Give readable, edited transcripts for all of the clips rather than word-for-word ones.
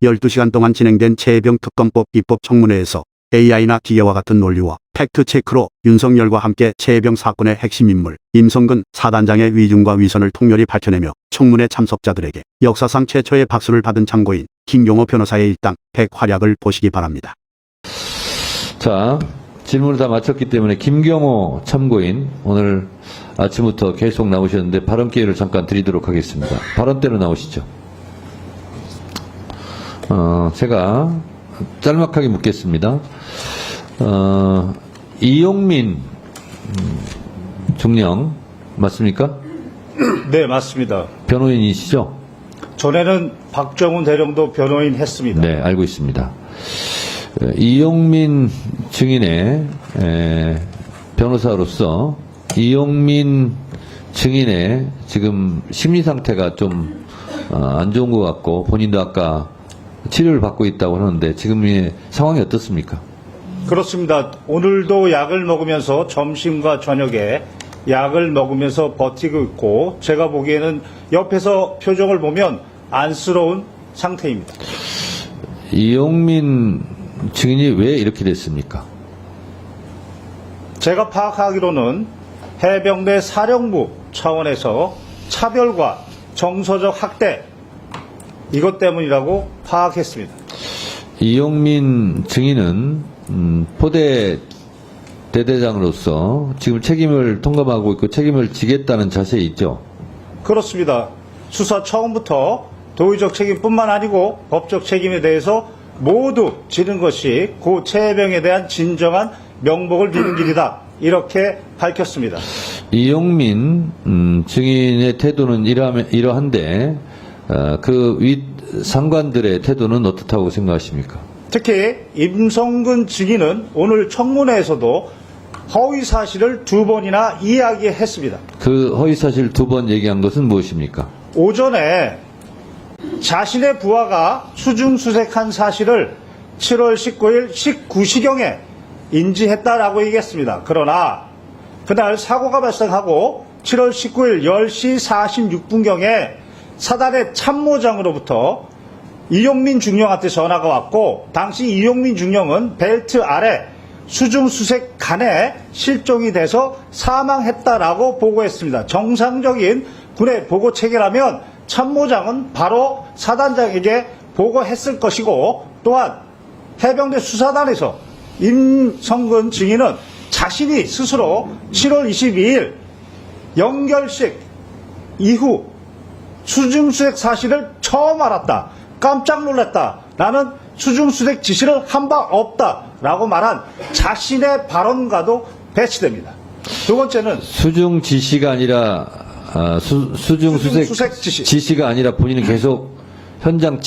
12시간 동안 진행된 최혜병 특검법 입법 청문회에서 AI나 기계와 같은 논리와 팩트체크로 윤석열과 함께 최혜병 사건의 핵심 인물 임성근 사단장의 위중과 위선을 통렬히 밝혀내며 청문회 참석자들에게 역사상 최초의 박수를 받은 참고인 김경호 변호사의 일당 백활약을 보시기 바랍니다. 자, 질문을 다 마쳤기 때문에 김경호 참고인 오늘 아침부터 계속 나오셨는데 발언 기회를 잠깐 드리도록 하겠습니다. 발언대로 나오시죠. 제가 짤막하게 묻겠습니다. 이용민 중령 맞습니까? 네, 맞습니다. 변호인이시죠? 전에는 박정훈 대령도 변호인 했습니다. 네, 알고 있습니다. 이용민 증인의 변호사로서 이용민 증인의 지금 심리 상태가 좀 안 좋은 것 같고 본인도 아까 치료를 받고 있다고 하는데 지금의 상황이 어떻습니까? 그렇습니다. 오늘도 약을 먹으면서 점심과 저녁에 약을 먹으면서 버티고 있고 제가 보기에는 옆에서 표정을 보면 안쓰러운 상태입니다. 이용민 증인이 왜 이렇게 됐습니까? 제가 파악하기로는 해병대 사령부 차원에서 차별과 정서적 학대 이것 때문이라고 파악했습니다. 이용민 증인은 포대 대대장으로서 지금 책임을 통감하고 있고 책임을 지겠다는 자세에 있죠? 그렇습니다. 수사 처음부터 도의적 책임뿐만 아니고 법적 책임에 대해서 모두 지는 것이 고 최혜병에 대한 진정한 명복을 비는 길이다. 이렇게 밝혔습니다. 이용민 증인의 태도는 이러한데 그 윗 상관들의 태도는 어떻다고 생각하십니까? 특히 임성근 증인은 오늘 청문회에서도 허위 사실을 2번이나 이야기했습니다. 그 허위 사실 2번 얘기한 것은 무엇입니까? 오전에 자신의 부하가 수중수색한 사실을 7월 19일 19시경에 인지했다라고 얘기했습니다. 그러나 그날 사고가 발생하고 7월 19일 10시 46분경에 사단의 참모장으로부터 이용민 중령한테 전화가 왔고 당시 이용민 중령은 벨트 아래 수중수색간에 실종이 돼서 사망했다라고 보고했습니다. 정상적인 군의 보고 체계라면 참모장은 바로 사단장에게 보고했을 것이고 또한 해병대 수사단에서 임성근 증인은 자신이 스스로 7월 22일 영결식 이후 수중수색 사실을 처음 알았다. 깜짝 놀랐다. 나는 수중수색 지시를 한 바 없다. 라고 말한 자신의 발언과도 배치됩니다. 두 번째는 수중 지시가 아니라 수중수색 지시가 아니라 본인은 계속 현장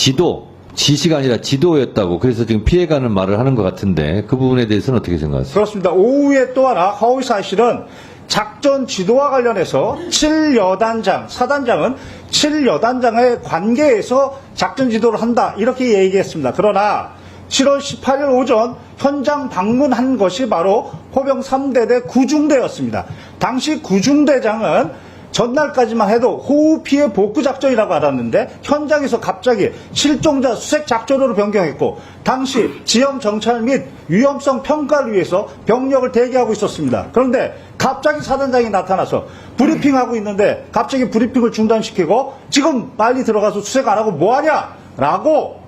지시가 아니라 지도였다고 그래서 지금 피해가는 말을 하는 것 같은데 그 부분에 대해서는 어떻게 생각하세요? 그렇습니다. 오후에 또 하나 허위 사실은 작전 지도와 관련해서 7여단장, 사단장은 7여단장의 관계에서 작전 지도를 한다 이렇게 얘기했습니다. 그러나 7월 18일 오전 현장 방문한 것이 바로 포병 3대대 구중대였습니다. 당시 구중대장은 전날까지만 해도 호우 피해 복구 작전이라고 알았는데 현장에서 갑자기 실종자 수색 작전으로 변경했고 당시 지형 정찰 및 위험성 평가를 위해서 병력을 대기하고 있었습니다. 그런데 갑자기 사단장이 나타나서 브리핑하고 있는데 갑자기 브리핑을 중단시키고 지금 빨리 들어가서 수색 안 하고 뭐하냐 라고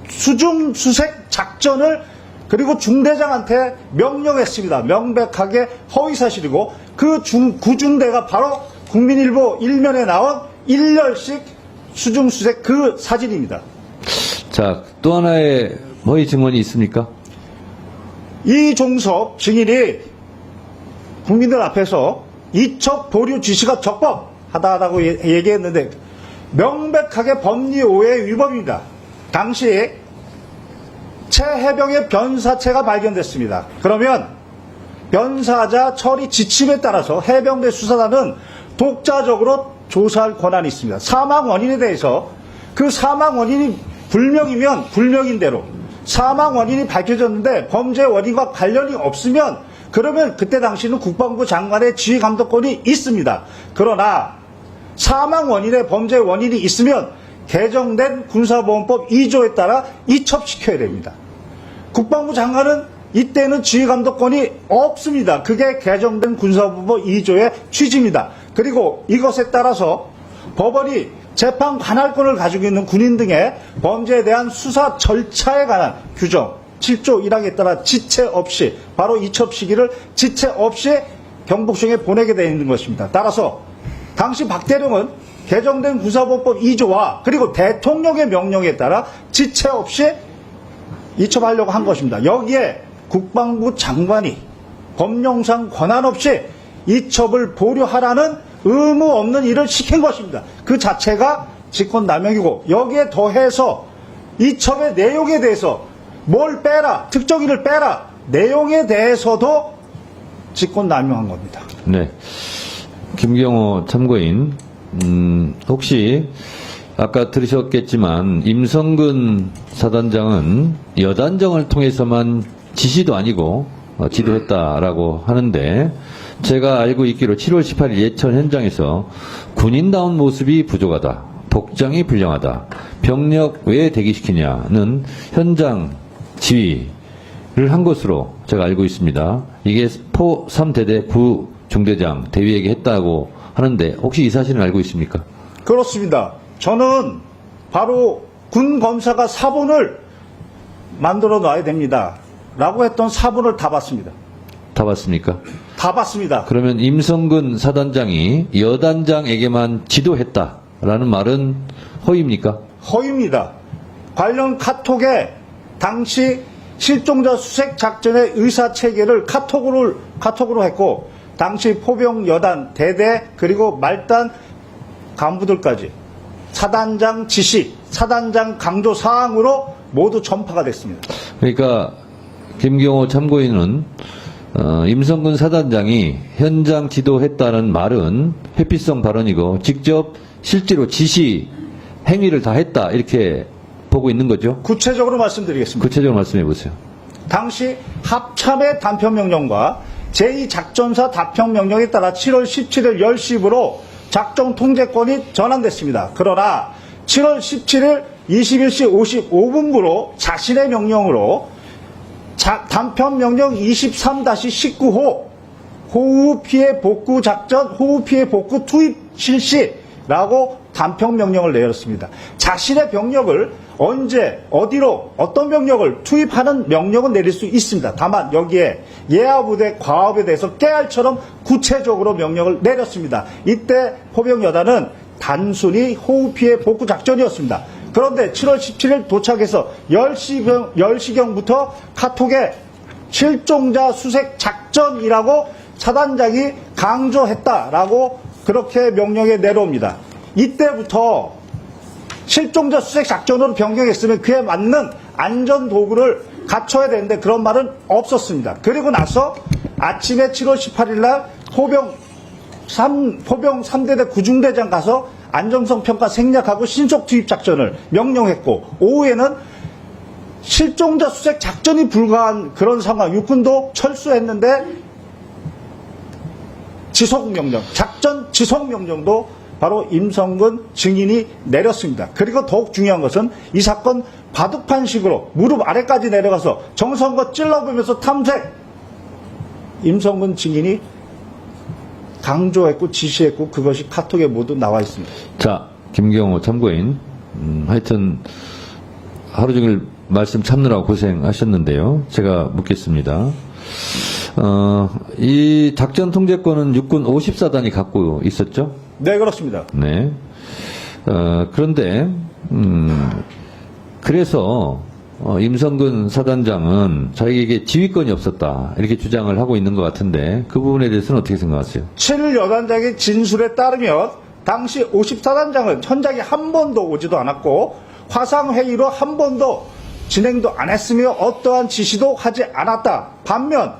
수중 수색 작전을 그리고 중대장한테 명령했습니다. 명백하게 허위사실이고 그 구중대가 바로 국민일보 일면에 나온 일렬식 수중수색 그 사진입니다. 자, 또 하나의 허위 증언이 있습니까? 이종섭 증인이 국민들 앞에서 이첩 보류 지시가 적법하다고 얘기했는데 명백하게 법리 오해 위법입니다. 당시 최혜병의 변사체가 발견됐습니다. 그러면 변사자 처리 지침에 따라서 해병대 수사단은 독자적으로 조사할 권한이 있습니다. 사망 원인에 대해서 그 사망 원인이 불명이면 불명인 대로 사망 원인이 밝혀졌는데 범죄 원인과 관련이 없으면 그러면 그때 당시는 국방부 장관의 지휘 감독권이 있습니다. 그러나 사망 원인에 범죄 원인이 있으면 개정된 군사보험법 2조에 따라 이첩시켜야 됩니다. 국방부 장관은 이때는 지휘감독권이 없습니다. 그게 개정된 군사보험법 2조의 취지입니다. 그리고 이것에 따라서 법원이 재판 관할권을 가지고 있는 군인 등의 범죄에 대한 수사 절차에 관한 규정 7조 1항에 따라 지체 없이 바로 이첩 시기를 지체 없이 경복궁에 보내게 되어 있는 것입니다. 따라서 당시 박 대령은 개정된 군사보험법 2조와 그리고 대통령의 명령에 따라 지체 없이 이첩하려고 한 것입니다. 여기에 국방부 장관이 법령상 권한 없이 이첩을 보류하라는 의무 없는 일을 시킨 것입니다. 그 자체가 직권남용이고 여기에 더해서 이첩의 내용에 대해서 뭘 빼라, 특정인을 빼라, 내용에 대해서도 직권남용한 겁니다. 네. 김경호 참고인, 혹시 아까 들으셨겠지만 임성근 사단장은 여단정을 통해서만 지시도 아니고 지도했다라고 하는데 제가 알고 있기로 7월 18일 예천 현장에서 군인다운 모습이 부족하다, 복장이 불량하다, 병력 왜 대기시키냐는 현장 지휘를 한 것으로 제가 알고 있습니다. 이게 포 3대대 구중대장 대위에게 했다고 하는데 혹시 이 사실은 알고 있습니까? 그렇습니다. 저는 바로 군 검사가 사본을 만들어 놔야 됩니다. 라고 했던 사본을 다 봤습니다. 다 봤습니까? 다 봤습니다. 그러면 임성근 사단장이 여단장에게만 지도했다라는 말은 허위입니까? 허위입니다. 관련 카톡에 당시 실종자 수색 작전의 의사 체계를 카톡으로 했고 당시 포병 여단 대대 그리고 말단 간부들까지 사단장 지시, 사단장 강조 사항으로 모두 전파가 됐습니다. 그러니까 김경호 참고인은 임성근 사단장이 현장 지도했다는 말은 회피성 발언이고 직접 실제로 지시 행위를 다 했다 이렇게 보고 있는 거죠? 구체적으로 말씀드리겠습니다. 구체적으로 말씀해 보세요. 당시 합참의 단편명령과 제2작전사 답변명령에 따라 7월 17일 10시부로 작전 통제권이 전환됐습니다. 그러나 7월 17일 21시 55분부로 자신의 명령으로 단편명령 23-19호 호우 피해 복구 작전, 호우 피해 복구 투입 실시라고 단편명령을 내렸습니다. 자신의 병력을 언제, 어디로, 어떤 병력을 투입하는 명령은 내릴 수 있습니다. 다만 여기에 예하부대 과업에 대해서 깨알처럼 구체적으로 명령을 내렸습니다. 이때 포병여단은 단순히 호우 피해 복구 작전이었습니다. 그런데 7월 17일 도착해서 10시경부터 카톡에 실종자 수색 작전이라고 사단장이 강조했다라고 그렇게 명령에 내려옵니다. 이때부터 실종자 수색 작전으로 변경했으면 그에 맞는 안전 도구를 갖춰야 되는데 그런 말은 없었습니다. 그리고 나서 아침에 7월 18일 날 포병 3대대 구중대장 가서 안정성 평가 생략하고 신속 투입 작전을 명령했고 오후에는 실종자 수색 작전이 불가한 그런 상황, 육군도 철수했는데 지속명령, 작전 지속명령도 바로 임성근 증인이 내렸습니다. 그리고 더욱 중요한 것은 이 사건 바둑판식으로 무릎 아래까지 내려가서 정성껏 찔러보면서 탐색, 임성근 증인이 강조했고 지시했고 그것이 카톡에 모두 나와 있습니다. 자, 김경호 참고인, 하여튼 하루 종일 말씀 참느라고 고생하셨는데요. 제가 묻겠습니다. 이 작전 통제권은 육군 54단이 갖고 있었죠? 네, 그렇습니다. 네. 그런데 그래서 임성근 사단장은 자기에게 지휘권이 없었다 이렇게 주장을 하고 있는 것 같은데 그 부분에 대해서는 어떻게 생각하세요? 7일 여단장의 진술에 따르면 당시 54단장은 현장에 한 번도 오지도 않았고 화상회의로 한 번도 진행도 안 했으며 어떠한 지시도 하지 않았다. 반면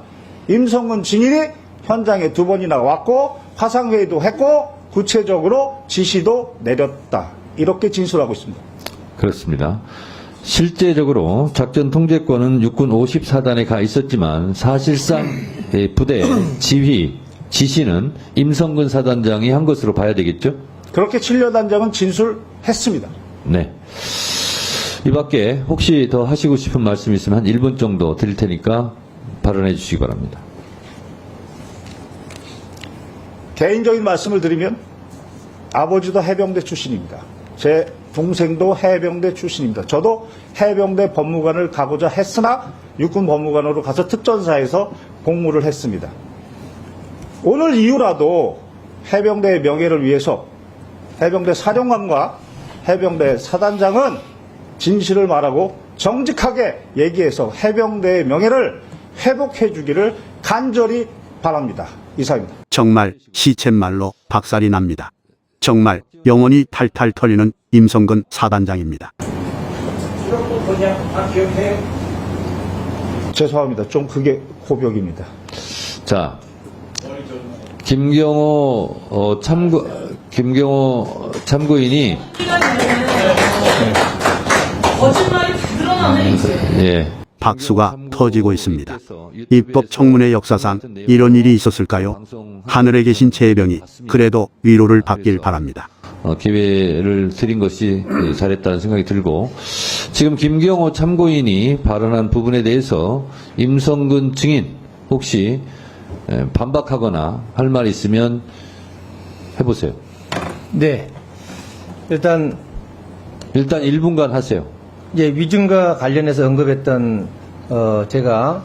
임성근 증인이 현장에 2번이나 왔고 화상회의도 했고 구체적으로 지시도 내렸다. 이렇게 진술하고 있습니다. 그렇습니다. 실제적으로 작전 통제권은 육군 54단에 가 있었지만 사실상 부대 지휘, 지시는 임성근 사단장이 한 것으로 봐야 되겠죠? 그렇게 7여단장은 진술했습니다. 네. 이 밖에 혹시 더 하시고 싶은 말씀 있으면 한 1분 정도 드릴 테니까 발언해 주시기 바랍니다. 개인적인 말씀을 드리면 아버지도 해병대 출신입니다. 제 동생도 해병대 출신입니다. 저도 해병대 법무관을 가고자 했으나 육군 법무관으로 가서 특전사에서 복무를 했습니다. 오늘 이후라도 해병대의 명예를 위해서 해병대 사령관과 해병대 사단장은 진실을 말하고 정직하게 얘기해서 해병대의 명예를 회복해 주기를 간절히 바랍니다. 이상입니다. 정말 시쳇말로 박살이 납니다. 정말 영혼이 탈탈 털리는 임성근 사단장입니다. 죄송합니다. 좀 그게 고벽입니다. 자, 김경호 참고인이 거짓말이 다 드러나네 이제. 예. 박수가 터지고 있습니다. 입법 청문회 역사상 이런 일이 있었을까요? 하늘에 계신 최혜병이 그래도 위로를 받길 바랍니다. 기회를 드린 것이 잘했다는 생각이 들고, 지금 김경호 참고인이 발언한 부분에 대해서 임성근 증인 혹시 반박하거나 할 말 있으면 해보세요. 네. 일단 1분간 하세요. 위증과 관련해서 언급했던 제가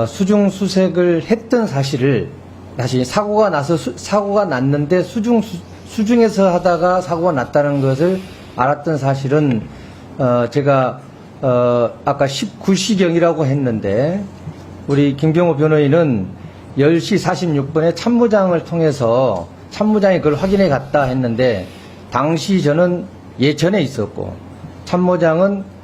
수중 수색을 했던 사실을 다시 사고가 났는데 수중에서 하다가 사고가 났다는 것을 알았던 사실은 제가 아까 19시경이라고 했는데 우리 김경호 변호인은 10시 46분에 참모장을 통해서 참모장이 그걸 확인해 갔다 했는데 당시 저는 예천에 있었고 참모장은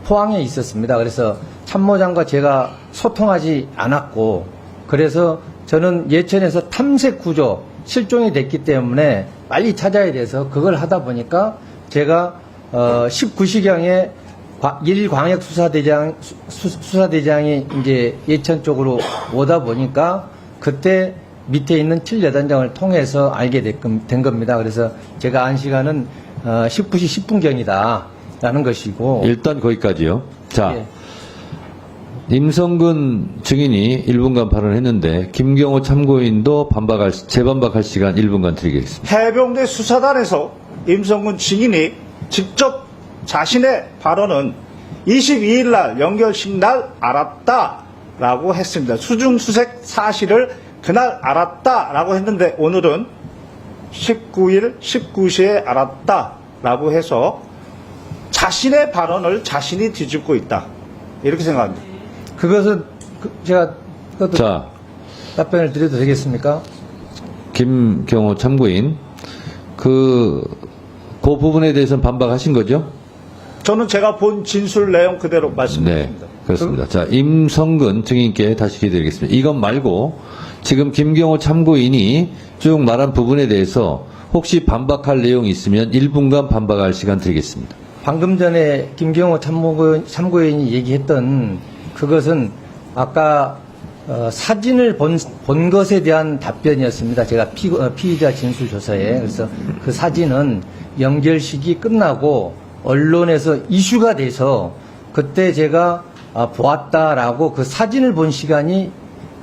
포항에 있었습니다. 그래서 참모장과 제가 소통하지 않았고, 그래서 저는 예천에서 탐색 구조 실종이 됐기 때문에 빨리 찾아야 돼서 그걸 하다 보니까 제가 19시경에 일광역 수사대장이 이제 예천 쪽으로 오다 보니까 그때 밑에 있는 7여단장을 통해서 알게 된 겁니다. 그래서 제가 안 시간은 19시 10분경이다. 라는 것이고. 일단 거기까지요. 자, 예. 임성근 증인이 1분간 발언했는데 김경호 참고인도 재반박할 시간 1분간 드리겠습니다. 해병대 수사단에서 임성근 증인이 직접 자신의 발언은 22일 날 연결식 날 알았다라고 했습니다. 수중 수색 사실을 그날 알았다라고 했는데 오늘은 19일 19시에 알았다라고 해서 자신의 발언을 자신이 뒤집고 있다. 이렇게 생각합니다. 그것은 제가 그것도 자, 답변을 드려도 되겠습니까? 김경호 참고인, 그 부분에 대해서는 반박하신 거죠? 저는 제가 본 진술 내용 그대로 네, 말씀드립니다. 그렇습니다. 자, 임성근 증인께 다시 기회 드리겠습니다. 이건 말고 지금 김경호 참고인이 쭉 말한 부분에 대해서 혹시 반박할 내용이 있으면 1분간 반박할 시간 드리겠습니다. 방금 전에 김경호 참고인이 얘기했던 그것은 아까 사진을 본 것에 대한 답변이었습니다. 제가 피의자 진술 조사에. 그래서 그 사진은 연결식이 끝나고 언론에서 이슈가 돼서 그때 제가 보았다라고 그 사진을 본 시간이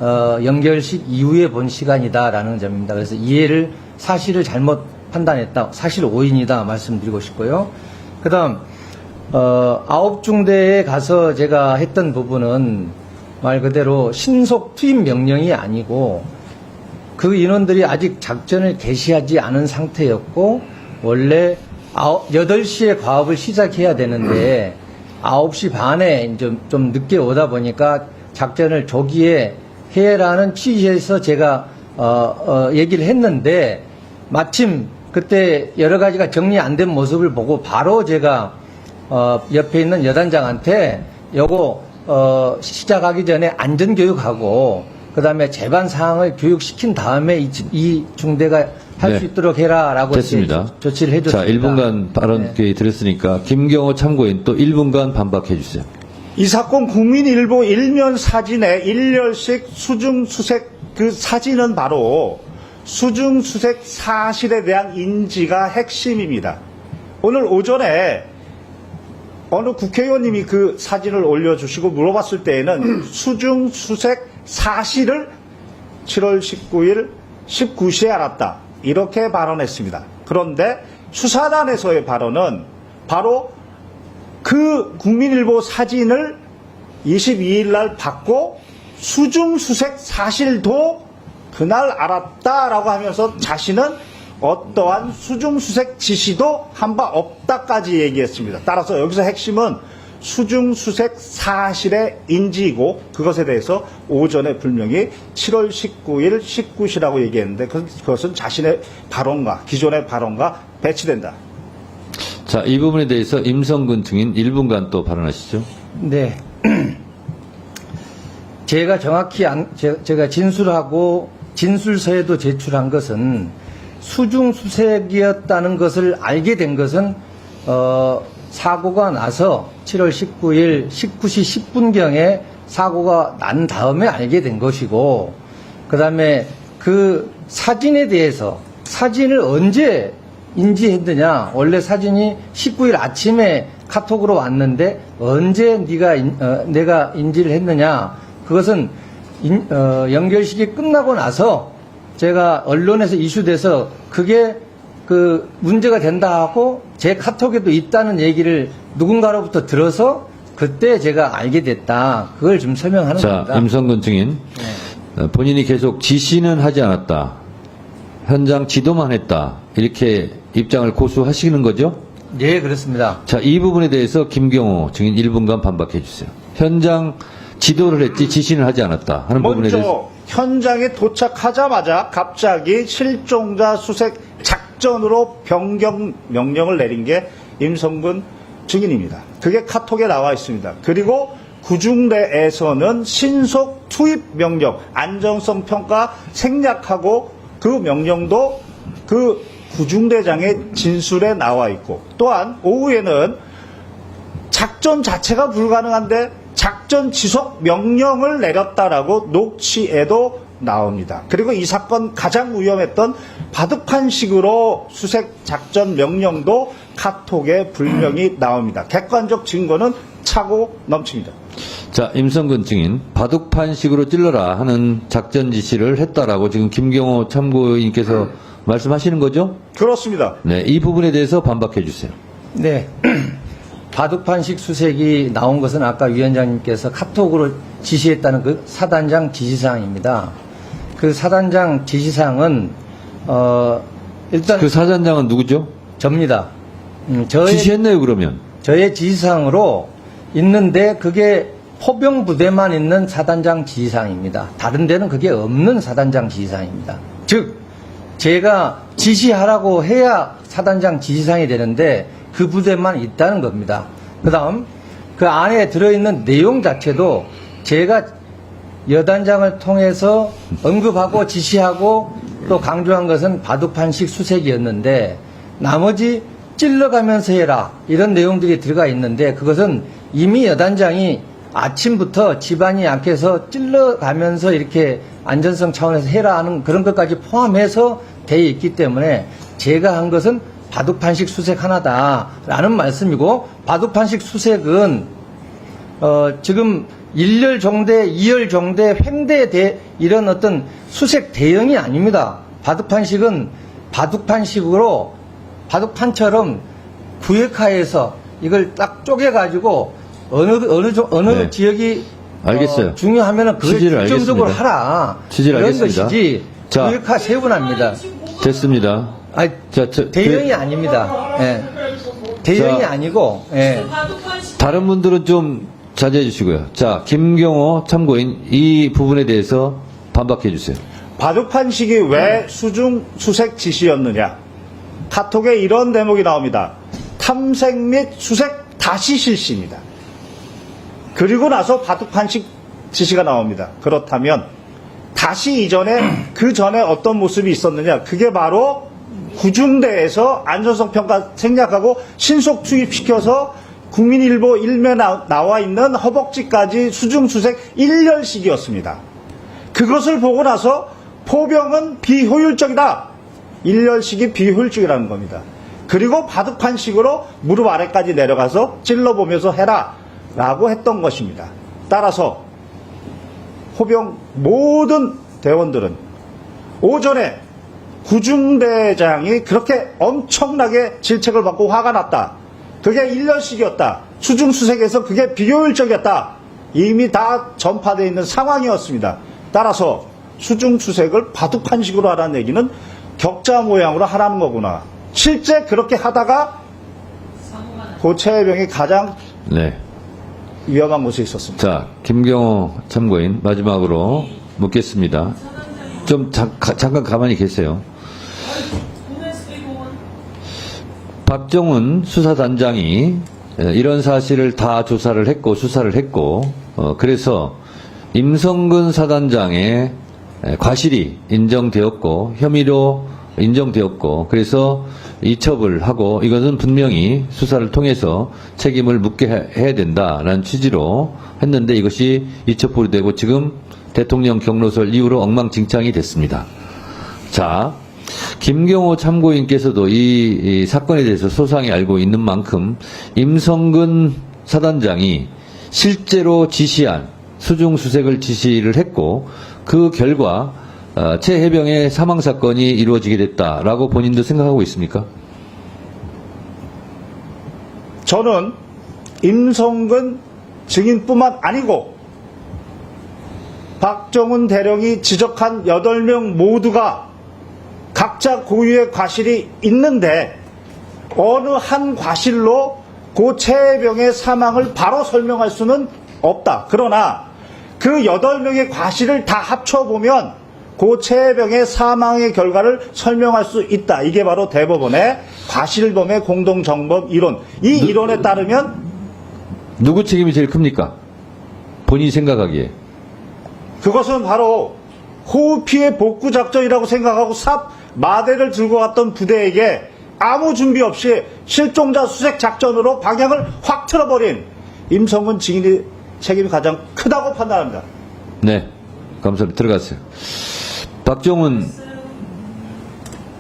연결식 이후에 본 시간이다라는 점입니다. 그래서 사실을 잘못 판단했다. 사실 오인이다 말씀드리고 싶고요. 그 다음, 9중대에 가서 제가 했던 부분은 말 그대로 신속 투입 명령이 아니고 그 인원들이 아직 작전을 개시하지 않은 상태였고 원래 8시에 과업을 시작해야 되는데 9시 반에 좀 늦게 오다 보니까 작전을 조기에 해라는 취지에서 제가 얘기를 했는데 마침 그때 여러 가지가 정리 안 된 모습을 보고 바로 제가 옆에 있는 여단장한테 요거 시작하기 전에 안전교육하고 그다음에 재반 사항을 교육시킨 다음에 이 중대가 할 수 네. 있도록 해라라고 됐습니다. 조치를 해줬습니다. 자, 1분간 발언 기회 드렸으니까 김경호 참고인 또 1분간 반박해 주세요. 이 사건 국민일보 일면 사진에 일렬식 수중수색 그 사진은 바로 수중수색 사실에 대한 인지가 핵심입니다. 오늘 오전에 어느 국회의원님이 그 사진을 올려주시고 물어봤을 때에는 수중 수색 사실을 7월 19일 19시에 알았다. 이렇게 발언했습니다. 그런데 수사단에서의 발언은 바로 그 국민일보 사진을 22일 날 받고 수중 수색 사실도 그날 알았다라고 하면서 자신은 어떠한 수중 수색 지시도 한 바 없다까지 얘기했습니다. 따라서 여기서 핵심은 수중 수색 사실의 인지이고 그것에 대해서 오전에 분명히 7월 19일 19시라고 얘기했는데 그것은 자신의 발언과 기존의 발언과 배치된다. 자, 이 부분에 대해서 임성근 증인 1분간 또 발언하시죠. 네. 제가 정확히 제가 진술하고 진술서에도 제출한 것은 수중 수색이었다는 것을 알게 된 것은 사고가 나서 7월 19일 19시 10분경에 사고가 난 다음에 알게 된 것이고, 그 다음에 그 사진에 대해서 사진을 언제 인지했느냐. 원래 사진이 19일 아침에 카톡으로 왔는데 언제 내가 인지를 했느냐. 그것은 연결식이 끝나고 나서 제가 언론에서 이슈돼서 그게 그 문제가 된다 하고 제 카톡에도 있다는 얘기를 누군가로부터 들어서 그때 제가 알게 됐다. 그걸 좀 설명하는 자, 겁니다. 임성근 증인. 본인이 계속 지시는 하지 않았다. 현장 지도만 했다. 이렇게 입장을 고수하시는 거죠? 예, 그렇습니다. 자, 이 부분에 대해서 김경호 증인 1분간 반박해 주세요. 현장 지도를 했지 지시는 하지 않았다 하는 부분에 대해서. 먼저 현장에 도착하자마자 갑자기 실종자 수색 작전으로 변경 명령을 내린 게 임성근 증인입니다. 그게 카톡에 나와 있습니다. 그리고 구중대에서는 신속 투입 명령, 안전성 평가 생략하고 그 명령도 그 구중대장의 진술에 나와 있고, 또한 오후에는 작전 자체가 불가능한데 작전 지속 명령을 내렸다라고 녹취에도 나옵니다. 그리고 이 사건 가장 위험했던 바둑판식으로 수색 작전 명령도 카톡에 분명히 나옵니다. 객관적 증거는 차고 넘칩니다. 자, 임성근 증인, 바둑판식으로 찔러라 하는 작전 지시를 했다라고 지금 김경호 참고인께서 말씀하시는 거죠? 그렇습니다. 네, 이 부분에 대해서 반박해 주세요. 네. 바둑판식 수색이 나온 것은 아까 위원장님께서 카톡으로 지시했다는 그 사단장 지시사항입니다. 그 사단장 지시사항은 일단 그 사단장은 누구죠? 접니다. 지시했네요, 그러면. 저의 지시사항으로 있는데 그게 포병 부대만 있는 사단장 지시사항입니다. 다른 데는 그게 없는 사단장 지시사항입니다. 즉 제가 지시하라고 해야 사단장 지시사항이 되는데 그 부대만 있다는 겁니다. 그 다음 그 안에 들어있는 내용 자체도 제가 여단장을 통해서 언급하고 지시하고 또 강조한 것은 바둑판식 수색이었는데 나머지 찔러가면서 해라 이런 내용들이 들어가 있는데 그것은 이미 여단장이 아침부터 집안이 약해서 찔러가면서 이렇게 안전성 차원에서 해라 하는 그런 것까지 포함해서 되어 있기 때문에 제가 한 것은 바둑판식 수색 하나다라는 말씀이고, 바둑판식 수색은 지금 1열 종대, 2열 종대, 횡대 이런 어떤 수색 대형이 아닙니다. 바둑판식은 바둑판식으로 바둑판처럼 구역화해서 이걸 딱 쪼개가지고 어느 네. 지역이 알겠어요. 중요하면은 그걸 취지를 중점적으로 알겠습니다. 하라. 취지를 이런 알겠습니다. 것이지 자. 구역화 세분합니다. 됐습니다. 아니, 자, 대형이 아닙니다. 예. 대형이 자. 아니고, 예. 바둑판식 다른 분들은 좀 자제해 주시고요. 자, 김경호 참고인 이 부분에 대해서 반박해 주세요. 바둑판식이 왜 수중 수색 지시였느냐? 카톡에 이런 대목이 나옵니다. 탐색 및 수색 다시 실시입니다. 그리고 나서 바둑판식 지시가 나옵니다. 그렇다면 다시 이전에 그 전에 어떤 모습이 있었느냐? 그게 바로 구중대에서 안전성 평가 생략하고 신속 투입시켜서 국민일보 일면에 나와 있는 허벅지까지 수중 수색 1열식이었습니다. 그것을 보고 나서 포병은 비효율적이다. 1열식이 비효율적이라는 겁니다. 그리고 바둑판 식으로 무릎 아래까지 내려가서 찔러보면서 해라 라고 했던 것입니다. 따라서 호병 모든 대원들은 오전에 구중대장이 그렇게 엄청나게 질책을 받고 화가 났다. 그게 1년씩이었다. 수중수색에서 그게 비효율적이었다. 이미 다 전파되어 있는 상황이었습니다. 따라서 수중수색을 바둑판식으로 하라는 얘기는 격자 모양으로 하라는 거구나. 실제 그렇게 하다가 고 최혜병이 가장 네. 위험한 곳에 있었습니다. 자, 김경호 참고인 마지막으로 묻겠습니다. 좀 잠깐 가만히 계세요. 박정훈 수사단장이 이런 사실을 다 조사를 했고 수사를 했고 그래서 임성근 사단장의 과실이 인정되었고 혐의로 인정되었고 그래서 이첩을 하고 이것은 분명히 수사를 통해서 책임을 묻게 해야 된다라는 취지로 했는데 이것이 이첩불이 되고 지금 대통령 경로설 이후로 엉망진창이 됐습니다. 자, 김경호 참고인께서도 이 사건에 대해서 소상히 알고 있는 만큼 임성근 사단장이 실제로 지시한 수중수색을 지시를 했고 그 결과 최혜병의 사망사건이 이루어지게 됐다라고 본인도 생각하고 있습니까? 저는 임성근 증인뿐만 아니고 박정훈 대령이 지적한 8명 모두가 각자 고유의 과실이 있는데 어느 한 과실로 고 최혜병의 사망을 바로 설명할 수는 없다. 그러나 그 8명의 과실을 다 합쳐보면 고 최혜병의 사망의 결과를 설명할 수 있다. 이게 바로 대법원의 과실범의 공동정범 이론. 이 이론에 따르면 누구 책임이 제일 큽니까? 본인이 생각하기에. 그것은 바로 호우 피해 복구 작전이라고 생각하고 삽 마대를 들고 갔던 부대에게 아무 준비 없이 실종자 수색 작전으로 방향을 확 틀어버린 임성근 증인의 책임이 가장 크다고 판단합니다. 네, 감사합니다. 들어가세요. 박정훈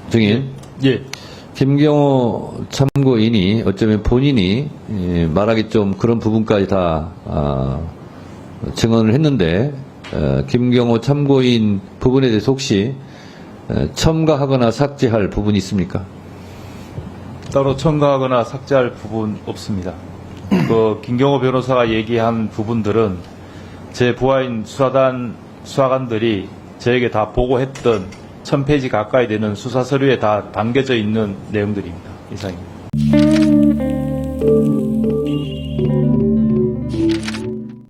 증인. 예. 김경호 참고인이 어쩌면 본인이 말하기 좀 그런 부분까지 다 증언을 했는데 김경호 참고인 부분에 대해서 혹시 첨가하거나 삭제할 부분이 있습니까? 따로 첨가하거나 삭제할 부분 없습니다. 그 김경호 변호사가 얘기한 부분들은 제 부하인 수사관들이 저에게 다 보고했던 1000페이지 가까이 되는 수사 서류에 다 담겨져 있는 내용들입니다. 이상입니다.